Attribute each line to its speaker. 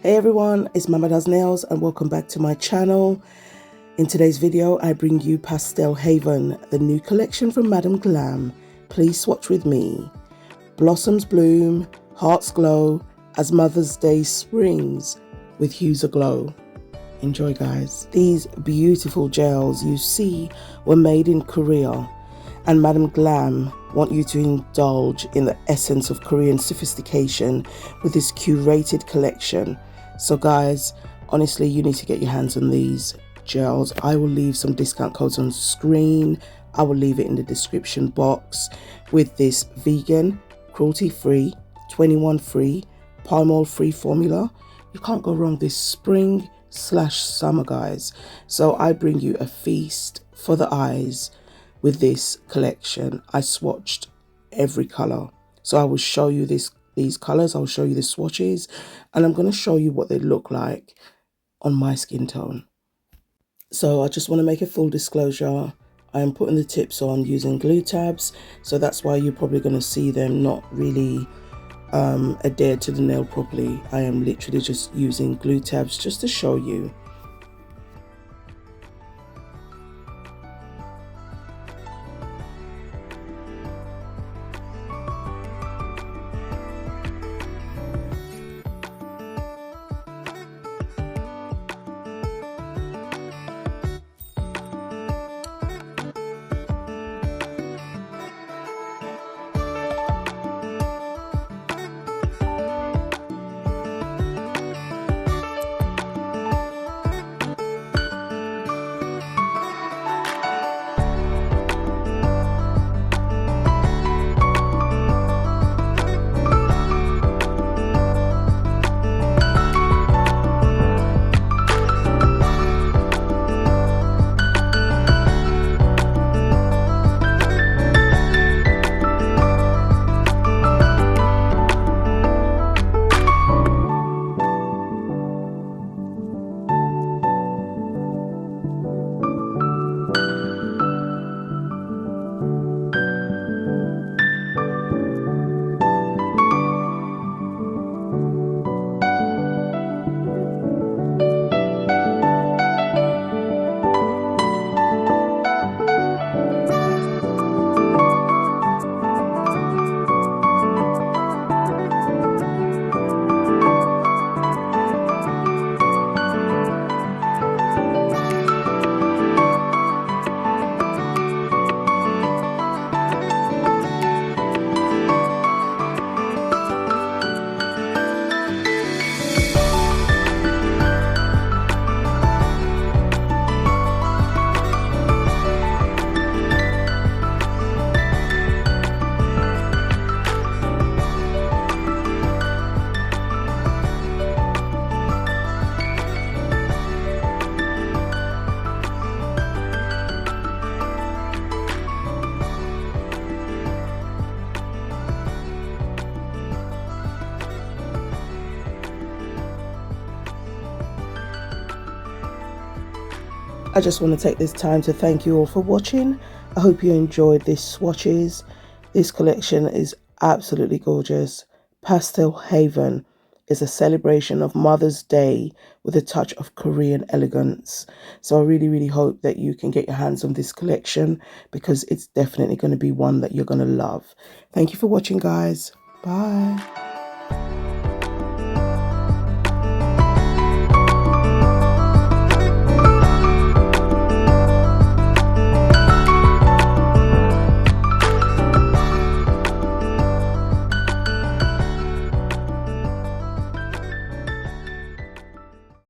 Speaker 1: Hey everyone, it's Mama Does Nails and welcome back to my channel. In today's video, I bring you Pastel Haven, the new collection from Madam Glam. Please swatch with me. Blossoms bloom, hearts glow, as Mother's Day springs with hues aglow. Enjoy guys. These beautiful gels you see were made in Korea, and Madam Glam want you to indulge in the essence of Korean sophistication with this curated collection. So guys, honestly, you need to get your hands on these gels. I will leave some discount codes on screen. I will leave it in the description box with this vegan, cruelty-free, 21-free, palm oil-free formula. You can't go wrong this spring/summer, guys. So I bring you a feast for the eyes with this collection. I swatched every color. So I will show you these colors. I'll show you the swatches, and I'm going to show you what they look like on my skin tone. So I just want to make a full disclosure. I am putting the tips on using glue tabs, so that's why you're probably going to see them not really adhered to the nail properly. I am literally just using glue tabs just to show you. I just want to take this time to thank you all for watching. I hope you enjoyed these swatches. This collection is absolutely gorgeous. Pastel Haven is a celebration of Mother's Day with a touch of Korean elegance. So I really hope that you can get your hands on this collection, because it's definitely going to be one that you're going to love. Thank you for watching, guys. Bye.